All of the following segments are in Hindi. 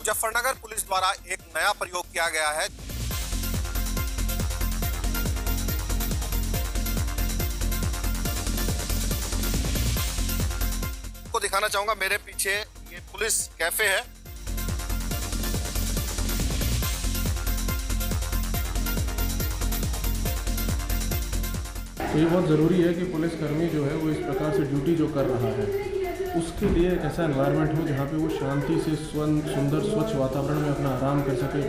मुजफ्फरनगर पुलिस द्वारा एक नया प्रयोग किया गया है। को दिखाना चाहूंगा, मेरे पीछे ये पुलिस कैफे है। तो ये बहुत ज़रूरी है कि पुलिसकर्मी जो है वो इस प्रकार से ड्यूटी जो कर रहा है उसके लिए एक ऐसा एनवायरनमेंट हो जहाँ पे वो शांति से सुंदर स्वच्छ वातावरण में अपना आराम कर सके।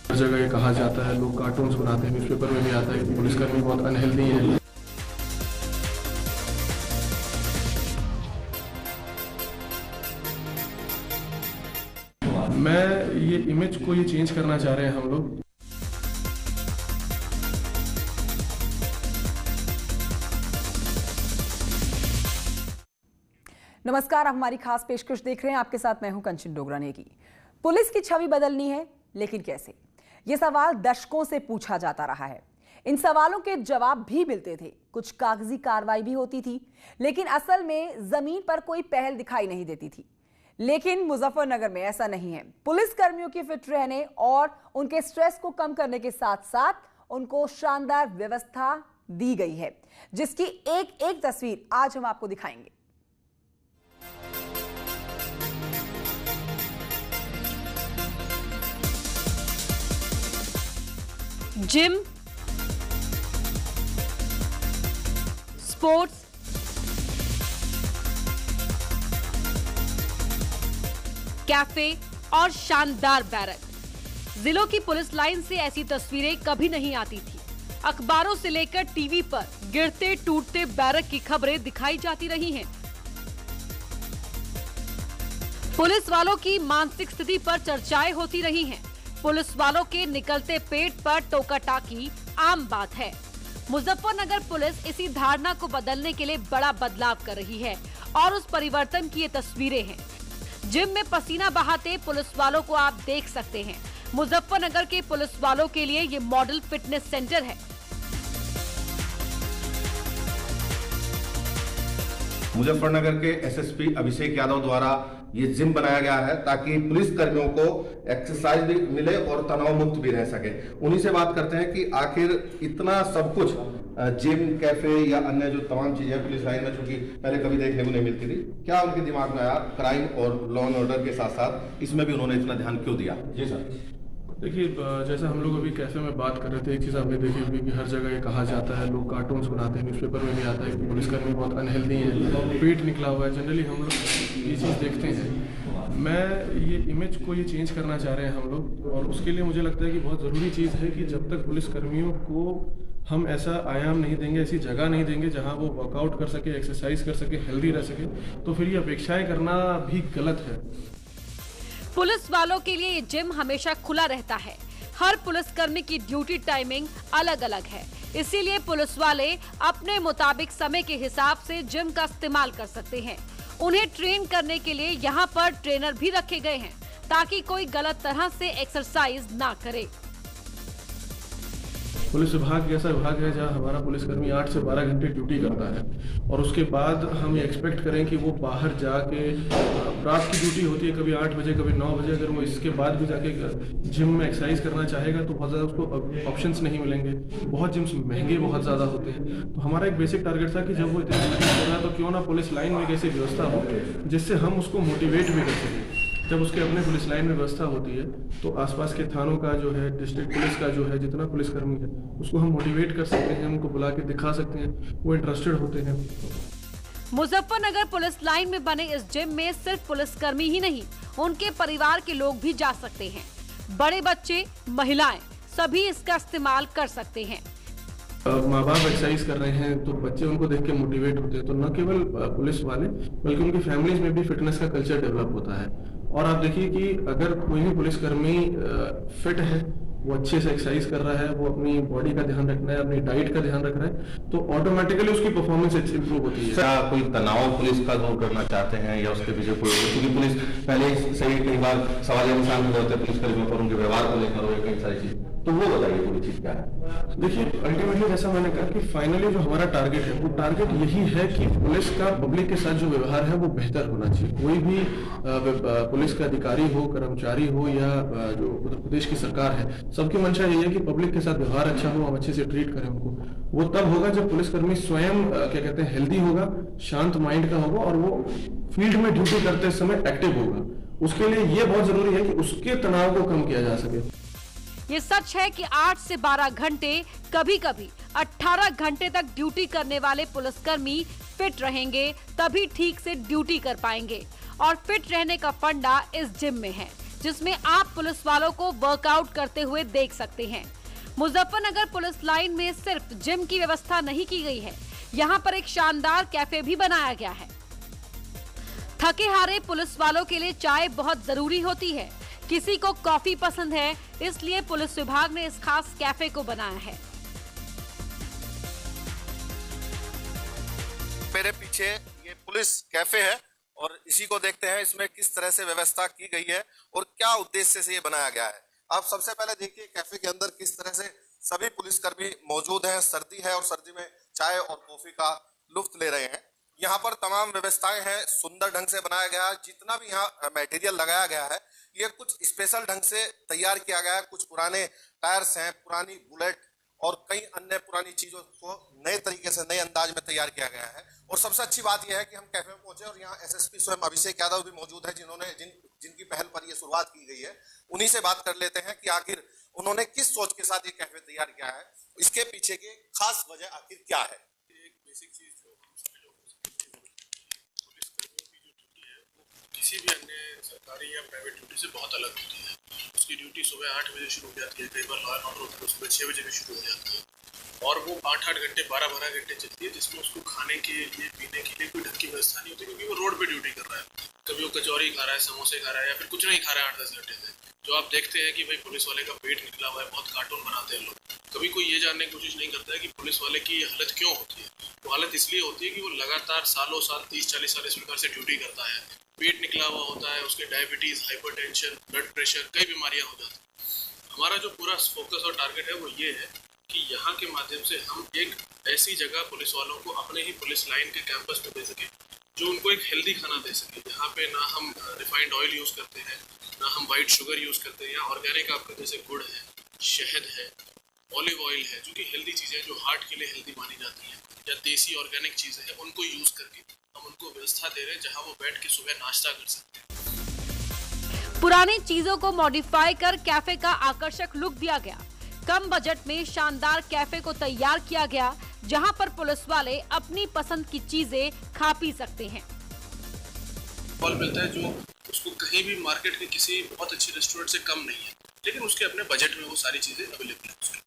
हर जगह ये कहा जाता है, लोग कार्टून्स बनाते हैं, न्यूज़पेपर में भी आता है कि पुलिसकर्मी बहुत अनहेल्दी है। मैं ये इमेज को ये चेंज करना चाह रहे हैं हम लोग। नमस्कार, आप हमारी खास पेशकश देख रहे हैं। आपके साथ मैं हूं कंचन डोगरा नेगी। पुलिस की छवि बदलनी है, लेकिन कैसे? ये सवाल दशकों से पूछा जाता रहा है। इन सवालों के जवाब भी मिलते थे, कुछ कागजी कार्रवाई भी होती थी, लेकिन असल में जमीन पर कोई पहल दिखाई नहीं देती थी। लेकिन मुजफ्फरनगर में ऐसा नहीं है। पुलिस कर्मियों की फिट रहने और उनके स्ट्रेस को कम करने के साथ साथ उनको शानदार व्यवस्था दी गई है, जिसकी एक एक तस्वीर आज हम आपको दिखाएंगे। जिम, स्पोर्ट्स, कैफे और शानदार बैरक। जिलों की पुलिस लाइन से ऐसी तस्वीरें कभी नहीं आती थी। अखबारों से लेकर टीवी पर गिरते टूटते बैरक की खबरें दिखाई जाती रही हैं। पुलिस वालों की मानसिक स्थिति पर चर्चाएं होती रही हैं। पुलिस वालों के निकलते पेट पर टोका टाकी आम बात है। मुजफ्फरनगर पुलिस इसी धारणा को बदलने के लिए बड़ा बदलाव कर रही है और उस परिवर्तन की ये तस्वीरें हैं। जिम में पसीना बहाते पुलिस वालों को आप देख सकते हैं। मुजफ्फरनगर के पुलिस वालों के लिए ये मॉडल फिटनेस सेंटर है। मुजफ्फरनगर के एसएसपी अभिषेक यादव द्वारा ये जिम बनाया गया है ताकि पुलिस कर्मियों को एक्सरसाइज भी मिले और तनाव मुक्त भी रह सके। उन्हीं से बात करते हैं कि आखिर इतना सब कुछ जिम, कैफे या अन्य जो तमाम चीजें पुलिस लाइन में चूंकि पहले कभी देखने को नहीं मिलती थी, क्या उनके दिमाग में आया क्राइम और लॉ एंड ऑर्डर के साथ साथ इसमें भी उन्होंने इतना ध्यान क्यों दिया? जी सर। देखिए, जैसा हम लोग अभी कैफे में बात कर रहे थे, एक चीज़ आपने देखी होगी कि हर जगह ये कहा जाता है, लोग कार्टून्स बनाते हैं, न्यूज़पेपर में भी आता है कि पुलिसकर्मी बहुत अनहेल्दी है, पेट निकला हुआ है। जनरली हम लोग ये चीज़ देखते हैं। मैं ये इमेज को ये चेंज करना चाह रहे हैं हम लोग, और उसके लिए मुझे लगता है कि बहुत ज़रूरी चीज़ है कि जब तक पुलिसकर्मियों को हम ऐसा आयाम नहीं देंगे, ऐसी जगह नहीं देंगे जहां वो वर्कआउट कर सके, एक्सरसाइज कर सके, हेल्दी रह सके, तो फिर ये अपेक्षाएं करना भी गलत है। पुलिस वालों के लिए ये जिम हमेशा खुला रहता है। हर पुलिसकर्मी की ड्यूटी टाइमिंग अलग अलग है, इसीलिए पुलिस वाले अपने मुताबिक समय के हिसाब से जिम का इस्तेमाल कर सकते हैं। उन्हें ट्रेन करने के लिए यहाँ पर ट्रेनर भी रखे गए हैं ताकि कोई गलत तरह से एक्सरसाइज ना करे। पुलिस विभाग ऐसा विभाग है जहाँ हमारा पुलिसकर्मी 8 से 12 घंटे ड्यूटी करता है, और उसके बाद हम ये एक्सपेक्ट करें कि वो बाहर जाके रात की ड्यूटी होती है, कभी 8 बजे कभी 9 बजे, अगर वो इसके बाद भी जाके जिम में एक्सरसाइज करना चाहेगा तो बहुत ज़्यादा उसको ऑप्शंस नहीं मिलेंगे। बहुत जिम्स महंगे बहुत ज़्यादा होते हैं। तो हमारा एक बेसिक टारगेट था कि जब वो इतनी ड्यूटी कर रहा है तो क्यों ना पुलिस लाइन में एक ऐसी व्यवस्था हो जिससे हम उसको मोटिवेट भी कर सकें। जब उसके अपने पुलिस लाइन में व्यवस्था होती है तो आसपास के थानों का जो है, डिस्ट्रिक्ट पुलिस का जो है, जितना पुलिसकर्मी है उसको हम मोटिवेट कर सकते हैं, उनको बुला के दिखा सकते हैं, वो इंटरेस्टेड होते हैं। मुजफ्फरनगर पुलिस लाइन में बने इस जिम में सिर्फ पुलिसकर्मी ही नहीं, उनके परिवार के लोग भी जा सकते हैं। बड़े बच्चे, महिलाएं सभी इसका इस्तेमाल कर सकते हैं। माँ बाप एक्सरसाइज कर रहे हैं तो बच्चे उनको देख के मोटिवेट होते हैं, तो न केवल पुलिस वाले बल्कि उनकी फैमिलीज में भी फिटनेस का कल्चर डेवलप होता है। और आप देखिए कि अगर कोई भी पुलिसकर्मी फिट है वो अच्छे से एक्सरसाइज कर रहा है, वो अपनी बॉडी का ध्यान रखना है, अपनी डाइट का ध्यान रख रहा है, तो ऑटोमेटिकली उसकी परफॉर्मेंस इंप्रूव होती है। क्या कोई तनाव पुलिस का दूर करना चाहते हैं या उसके पीछे कोई, क्योंकि पुलिस पहले से ही कई बार सवालिया निशान खड़े होते हैं पुलिसकर्मियों पर, उनके व्यवहार को लेकर हो, कई सारी चीज, तो वो बताइए पूरी चीज क्या है। देखिए, अल्टीमेटली जैसा मैंने कहा कि फाइनली जो हमारा टारगेट है, वो टारगेट यही है कि पुलिस का पब्लिक के साथ जो व्यवहार है वो बेहतर होना चाहिए। कोई भी पुलिस का अधिकारी हो, कर्मचारी हो या जो उत्तर प्रदेश की सरकार है, सबकी मंशा यही है कि पब्लिक के साथ व्यवहार अच्छा हो, हम अच्छे से ट्रीट करें उनको। वो तब होगा जब पुलिसकर्मी स्वयं क्या कहते हैं हेल्दी होगा, शांत माइंड का होगा और वो फील्ड में ड्यूटी करते समय एक्टिव होगा। उसके लिए ये बहुत जरूरी है कि उसके तनाव को कम किया जा सके। ये सच है कि 8 से 12 घंटे, कभी कभी 18 घंटे तक ड्यूटी करने वाले पुलिसकर्मी फिट रहेंगे, तभी ठीक से ड्यूटी कर पाएंगे। और फिट रहने का फंडा इस जिम में है, जिसमें आप पुलिस वालों को वर्कआउट करते हुए देख सकते हैं। मुजफ्फरनगर पुलिस लाइन में सिर्फ जिम की व्यवस्था नहीं की गई है, यहाँ पर एक शानदार कैफे भी बनाया गया है। थके हारे पुलिस वालों के लिए चाय बहुत जरूरी होती है। किसी को कॉफी पसंद है, इसलिए पुलिस विभाग ने इस खास कैफे को बनाया है। मेरे पीछे ये पुलिस कैफे है और इसी को देखते हैं इसमें किस तरह से व्यवस्था की गई है और क्या उद्देश्य से ये बनाया गया है। आप सबसे पहले देखिए कैफे के अंदर किस तरह से सभी पुलिसकर्मी मौजूद हैं। सर्दी है और सर्दी में चाय और कॉफी का लुत्फ ले रहे हैं। यहाँ पर तमाम व्यवस्थाएं हैं, सुंदर ढंग से बनाया गया है। जितना भी यहाँ मटेरियल लगाया गया है ये कुछ स्पेशल ढंग से तैयार किया गया है। कुछ पुराने टायर्स हैं, पुरानी बुलेट और कई अन्य पुरानी चीजों को नए तरीके से, नए अंदाज में तैयार किया गया है। और सबसे अच्छी बात यह है कि हम कैफे में पहुंचे और यहाँ एसएसपी स्वयं अभिषेक यादव भी मौजूद है, जिनकी पहल पर यह शुरुआत की गई है। उन्हीं से बात कर लेते हैं कि आखिर उन्होंने किस सोच के साथ ये कैफे तैयार किया है, इसके पीछे की खास वजह आखिर क्या है। एक बेसिक चीज जो हम सभी लोग पुलिसकर्मियों की जो ड्यूटी है वो किसी भी अन्य सरकारी या प्राइवेट ड्यूटी से बहुत अलग होती है। उसकी ड्यूटी सुबह 8 बजे शुरू हो जाती है, कई बार लॉ एंड ऑर्डर होता है सुबह 6 बजे भी शुरू हो जाती है और वो 8-8 घंटे 12-12 घंटे चलती है, जिसमें उसको खाने के लिए, पीने के लिए कोई ढंग की व्यवस्था नहीं होती, क्योंकि वो रोड पे ड्यूटी कर रहा है। कभी वो कचौरी खा रहा है, समोसे खा रहा है या फिर कुछ नहीं खा रहा है 8-10 घंटे से। जो आप देखते हैं कि भाई पुलिस वाले का पेट निकला हुआ है, बहुत कार्टून बनाते हैं लोग। कभी कोई ये जानने की कोशिश नहीं करता है कि पुलिस वाले की हालत क्यों होती है। वो हालत इसलिए होती है कि वो लगातार सालों साल 30-40 साल इस प्रकार से ड्यूटी करता है। पेट निकला हुआ होता है, उसके डायबिटीज, हाइपरटेंशन, ब्लड प्रेशर, कई बीमारियां हो जाती हैं। हमारा जो पूरा फोकस और टारगेट है वो ये है कि यहाँ के माध्यम से हम एक ऐसी जगह पुलिस वालों को अपने ही पुलिस लाइन के कैंपस में दे सके जो उनको एक हेल्दी खाना दे सके, जहाँ पे ना हम रिफाइंड ऑयल यूज़ करते हैं, ना हम वाइट शुगर यूज़ करते हैं। यहाँ ऑर्गेनिक आपका जैसे गुड़ है, शहद है, ऑलिव ऑयल है, जो कि हेल्दी चीज़ें जो हार्ट के लिए हेल्दी मानी जाती हैं, या देसी ऑर्गेनिक चीज़ें हैं, उनको यूज़ करके हम उनको व्यवस्था दे रहे हैं जहाँ वो बैठ के सुबह नाश्ता कर सकते हैं। पुरानी चीजों को मॉडिफाई कर कैफे का आकर्षक लुक दिया गया। कम बजट में शानदार कैफे को तैयार किया गया, जहां पर पुलिस वाले अपनी पसंद की चीजें खा पी सकते हैं। फल मिलता है जो उसको कहीं भी मार्केट के किसी बहुत अच्छी रेस्टोरेंट से कम नहीं है, लेकिन उसके अपने बजट में वो सारी चीजें अवेलेबल है।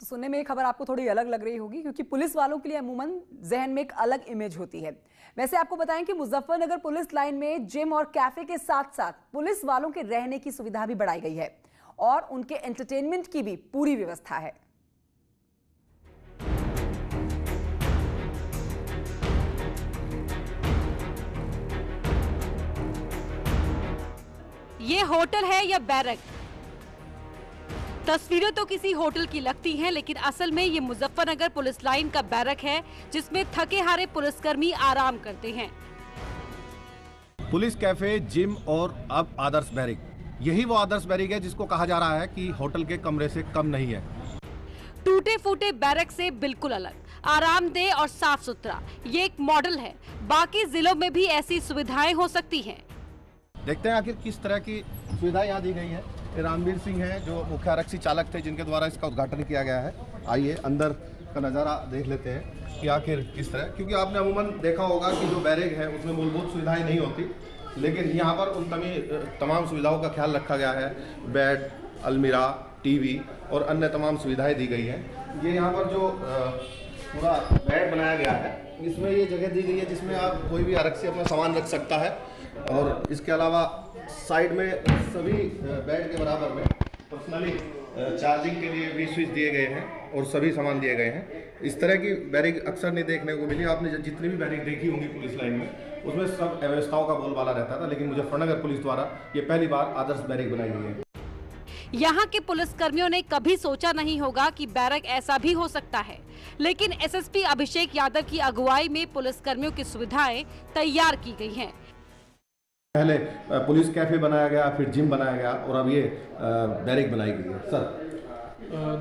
तो सुनने में ये खबर आपको थोड़ी अलग लग रही होगी, क्योंकि पुलिस वालों के लिए अमूमन जहन में एक अलग इमेज होती है। वैसे आपको बताएं कि मुजफ्फरनगर पुलिस लाइन में जिम और कैफे के साथ साथ पुलिस वालों के रहने की सुविधा भी बढ़ाई गई है और उनके एंटरटेनमेंट की भी पूरी व्यवस्था है। ये होटल है या बैरक? तस्वीरें तो किसी होटल की लगती हैं, लेकिन असल में ये मुजफ्फरनगर पुलिस लाइन का बैरक है, जिसमें थके हारे पुलिसकर्मी आराम करते हैं। पुलिस कैफे, जिम और अब आदर्श बैरिक, यही वो आदर्श बैरिक है जिसको कहा जा रहा है कि होटल के कमरे से कम नहीं है। टूटे फूटे बैरक से बिल्कुल अलग, आरामदेह और साफ सुथरा, ये एक मॉडल है। बाकी जिलों में भी ऐसी सुविधाएं हो सकती हैं। देखते हैं आखिर किस तरह की सुविधाएं यहाँ दी गई है। रामवीर सिंह हैं जो मुख्य आरक्षी चालक थे, जिनके द्वारा इसका उद्घाटन किया गया है। आइए अंदर का नज़ारा देख लेते हैं कि आखिर किस तरह, क्योंकि आपने अमूमन देखा होगा कि जो बैरक है उसमें मूलभूत सुविधाएं नहीं होती, लेकिन यहाँ पर उन तमाम सुविधाओं का ख्याल रखा गया है। बेड, अलमीरा, टीवी और अन्य तमाम सुविधाएं दी गई हैं। ये यहाँ पर जो पूरा बेड बनाया गया है, इसमें ये जगह दी गई है जिसमें आप कोई भी आरक्षी अपना सामान रख सकता है। और इसके अलावा साइड में सभी बेड के बराबर में पर्सनली चार्जिंग के लिए भी स्विच दिए गए हैं और सभी सामान दिए गए हैं। इस तरह की बैरिक अक्सर नहीं देखने को मिली। आपने जितनी भी बैरिक देखी होंगी पुलिस लाइन में, उसमें सब व्यवस्थाओं का बोलबाला रहता था, लेकिन मुजफ्फरनगर पुलिस द्वारा ये पहली बार आदर्श बैरिक बनाई गई है। यहाँ के पुलिसकर्मियों ने कभी सोचा नहीं होगा कि बैरक ऐसा भी हो सकता है, लेकिन एसएसपी अभिषेक यादव की अगुवाई में पुलिसकर्मियों की सुविधाएं तैयार की गई हैं। पहले पुलिस कैफे बनाया गया, फिर जिम बनाया गया और अब ये बैरिक बनाई गई है। सर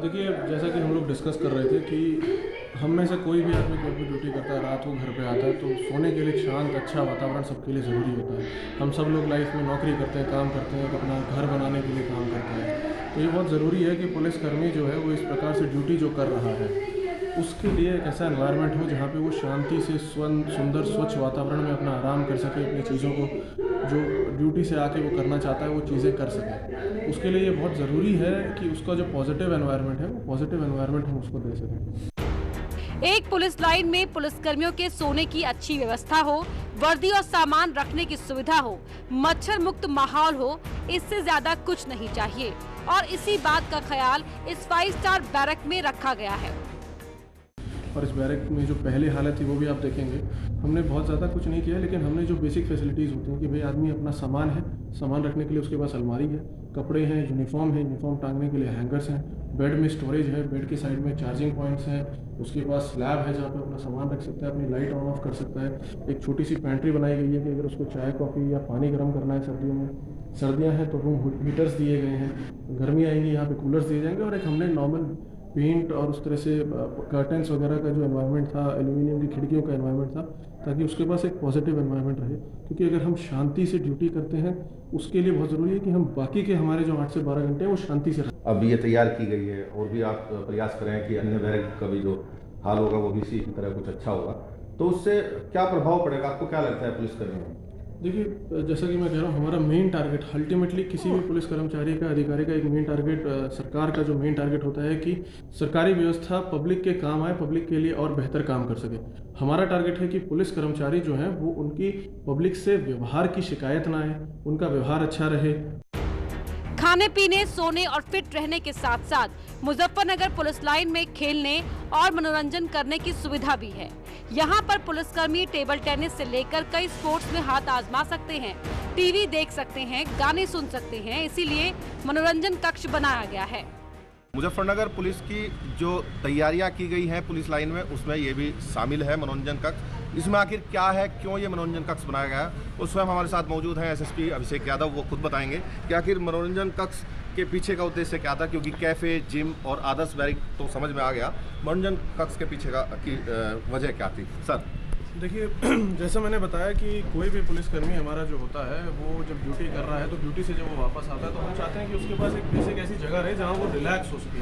देखिए, जैसा कि हम लोग डिस्कस कर रहे थे कि हम में से कोई भी आदमी कोई भी ड्यूटी करता है, रात को घर पे आता है, तो सोने के लिए शांत अच्छा वातावरण सबके लिए ज़रूरी होता है। हम सब लोग लाइफ में नौकरी करते हैं, काम करते हैं, अपना घर बनाने के लिए काम करते हैं, तो ये बहुत ज़रूरी है कि पुलिसकर्मी जो है वो इस प्रकार से ड्यूटी जो कर रहा है उसके लिए एक ऐसा एनवायरनमेंट हो जहाँ पे वो शांति से सुंदर स्वच्छ वातावरण में अपना आराम कर सके, अपनी चीज़ों को जो ड्यूटी से आके वो करना चाहता है वो चीज़ें कर सके। उसके लिए ये बहुत ज़रूरी है कि उसका जो पॉजिटिव एनवायरनमेंट है वो पॉजिटिव एनवायरनमेंट हम उसको दे सकें। एक पुलिस लाइन में पुलिसकर्मियों के सोने की अच्छी व्यवस्था हो, वर्दी और सामान रखने की सुविधा हो, मच्छर मुक्त माहौल हो, इससे ज्यादा कुछ नहीं चाहिए। और इसी बात का ख्याल इस 5 स्टार बैरक में रखा गया है। और इस बैरक में जो पहले हालत थी वो भी आप देखेंगे, हमने बहुत ज़्यादा कुछ नहीं किया, लेकिन हमने जो बेसिक फैसिलिटीज़ होती हैं कि भाई आदमी अपना सामान है, सामान रखने के लिए उसके पास अलमारी है, कपड़े हैं, यूनिफॉर्म है, यूनिफॉर्म टांगने के लिए हैंगर्स हैं, बेड में स्टोरेज है, बेड के साइड में चार्जिंग पॉइंट्स हैं, उसके पास स्लैब है जहाँ पे अपना सामान रख सकता है, अपनी लाइट ऑन ऑफ कर सकता है। एक छोटी सी पेंट्री बनाई गई है कि अगर उसको चाय कॉफ़ी या पानी गर्म करना है सर्दियों में, सर्दियाँ हैं तो रूम हीटर्स दिए गए हैं, गर्मी आएंगी यहाँ पे कूलर्स दिए जाएंगे। और एक हमने नॉर्मल पेंट और उस तरह से कर्टन्स वगैरह का जो एनवायरनमेंट था, एल्यूमिनियम की खिड़कियों का एनवायरनमेंट था, ताकि उसके पास एक पॉजिटिव एनवायरनमेंट रहे। क्योंकि अगर हम शांति से ड्यूटी करते हैं उसके लिए बहुत ज़रूरी है कि हम बाकी के हमारे जो 8 से 12 घंटे हैं वो शांति से रहें। अब ये तैयार की गई है और भी आप प्रयास करें कि अन्य बैरक का भी जो हाल होगा वो भी इसी तरह कुछ अच्छा होगा, तो उससे क्या प्रभाव पड़ेगा, आपको क्या लगता है पुलिसकर्मियों में? देखिए, जैसा कि मैं कह रहा हूँ, हमारा मेन टारगेट अल्टीमेटली किसी भी पुलिस कर्मचारी का, अधिकारी का एक मेन टारगेट, सरकार का जो मेन टारगेट होता है कि सरकारी व्यवस्था पब्लिक के काम आए, पब्लिक के लिए और बेहतर काम कर सके। हमारा टारगेट है कि पुलिस कर्मचारी जो हैं वो उनकी पब्लिक से व्यवहार की शिकायत ना आए, उनका व्यवहार अच्छा रहे। खाने पीने, सोने और फिट रहने के साथ साथ मुजफ्फरनगर पुलिस लाइन में खेलने और मनोरंजन करने की सुविधा भी है। यहाँ पर पुलिसकर्मी टेबल टेनिस से लेकर कई स्पोर्ट्स में हाथ आजमा सकते हैं, टीवी देख सकते हैं, गाने सुन सकते हैं, इसीलिए मनोरंजन कक्ष बनाया गया है। मुजफ्फरनगर पुलिस की जो तैयारियां की गई हैं पुलिस लाइन में, उसमें ये भी शामिल है मनोरंजन कक्ष। इसमें आखिर क्या है, क्यों ये मनोरंजन कक्ष बनाया गया है, उस स्वयं हमारे साथ मौजूद हैं एसएसपी अभिषेक यादव, वो खुद बताएंगे कि आखिर मनोरंजन कक्ष के पीछे का उद्देश्य क्या था। क्योंकि कैफे, जिम और आदर्श बैरिक तो समझ में आ गया, मनोरंजन कक्ष के पीछे की वजह क्या थी सर? देखिए, जैसा मैंने बताया कि कोई भी पुलिसकर्मी हमारा जो होता है वो जब ड्यूटी कर रहा है तो ड्यूटी से जब वो वापस आता है तो हम चाहते हैं कि उसके पास एक बेसिक ऐसी जगह रहे जहाँ वो रिलैक्स हो सके।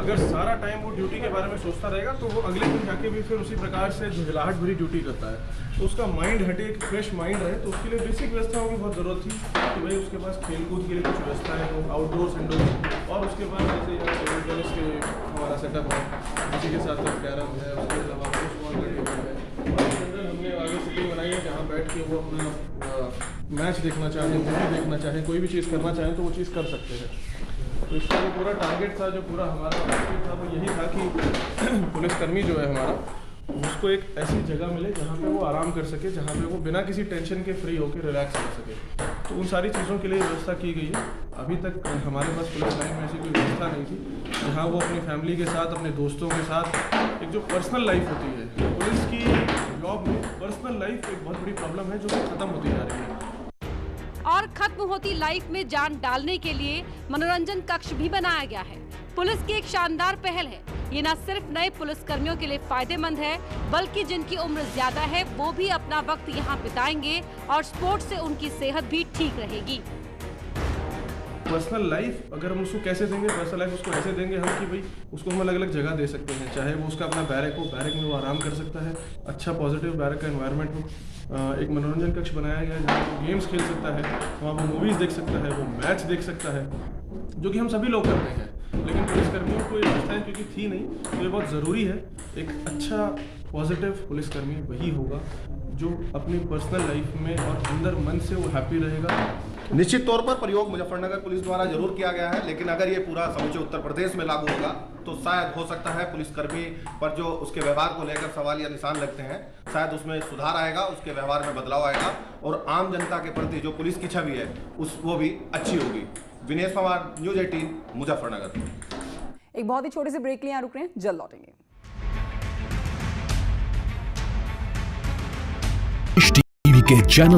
अगर सारा टाइम वो ड्यूटी के बारे में सोचता रहेगा तो वो अगले दिन जाके भी फिर उसी प्रकार से झुंझलाहट भरी ड्यूटी करता है, तो उसका माइंड हटे, एक फ्रेश माइंड रहे। तो उसके लिए बेसिक व्यवस्थाओं की बहुत ज़रूरत थी कि भाई उसके पास खेलकूद के लिए कुछ व्यवस्था है, आउटडोर्स इंडोर्स, और उसके बाद जैसे यहाँ टेबल टेनिस के हमारा सेटअप है, इसी के साथ कैरम है, उसके अलावा हमने आगे सिटिंग बनाई है जहाँ बैठ के वो अपना मैच देखना चाहें, मूवी देखना चाहें, कोई भी चीज़ करना चाहें तो वो चीज़ कर सकते हैं। तो इसका जो पूरा टारगेट था, जो पूरा हमारा टारगेट था, वो यही था कि पुलिसकर्मी जो है हमारा, उसको एक ऐसी जगह मिले जहाँ पे वो आराम कर सके, जहाँ पे वो बिना किसी टेंशन के फ्री होकर रिलैक्स कर सके। तो उन सारी चीज़ों के लिए व्यवस्था की गई है। अभी तक हमारे पास पुलिस लाइन में ऐसी कोई व्यवस्था नहीं थी जहाँ वो अपनी फैमिली के साथ, अपने दोस्तों के साथ, एक जो पर्सनल लाइफ होती है पुलिस की जॉब में, पर्सनल लाइफ एक बहुत बड़ी प्रॉब्लम है जो कि ख़त्म होती जा रही है। और खत्म होती लाइफ में जान डालने के लिए मनोरंजन कक्ष भी बनाया गया है। पुलिस की एक शानदार पहल है। ये न सिर्फ नए पुलिसकर्मियों के लिए फायदेमंद है, बल्कि जिनकी उम्र ज्यादा है वो भी अपना वक्त यहाँ बिताएंगे और स्पोर्ट्स से उनकी सेहत भी ठीक रहेगी। पर्सनल लाइफ अगर हम उसको कैसे देंगे, पर्सनल लाइफ उसको ऐसे देंगे हम कि भाई उसको हम अलग अलग जगह दे सकते हैं, चाहे वो उसका अपना बैरक हो, बैरक में वो आराम कर सकता है, अच्छा पॉजिटिव बैरक का एनवायरनमेंट हो। एक मनोरंजन कक्ष बनाया गया है जहाँ वो गेम्स खेल सकता है, वहाँ वो मूवीज़ देख सकता है, वो मैच देख सकता है, जो कि हम सभी लोग करते हैं। लेकिन पुलिसकर्मियों को ये व्यवस्था है क्योंकि थी नहीं, तो ये बहुत ज़रूरी है। एक अच्छा पॉजिटिव पुलिसकर्मी वही होगा जो अपनी पर्सनल लाइफ में और अंदर मन से वो हैप्पी रहेगा निश्चित तौर पर प्रयोग मुजफ्फरनगर पुलिस द्वारा जरूर किया गया है, लेकिन अगर ये पूरा समूचे उत्तर प्रदेश में लागू होगा तो शायद हो सकता है पुलिसकर्मी पर जो उसके व्यवहार को लेकर सवाल या निशान लगते हैं, शायद उसमें सुधार आएगा, उसके व्यवहार में बदलाव आएगा और आम जनता के प्रति जो पुलिस की छवि है वो भी अच्छी होगी। विनेश पवार, न्यूज 18, मुजफ्फरनगर। एक बहुत ही छोटी सी ब्रेक लिए यहाँ रुक रहे हैं, जल्द लौटेंगे। टीवी के चैनल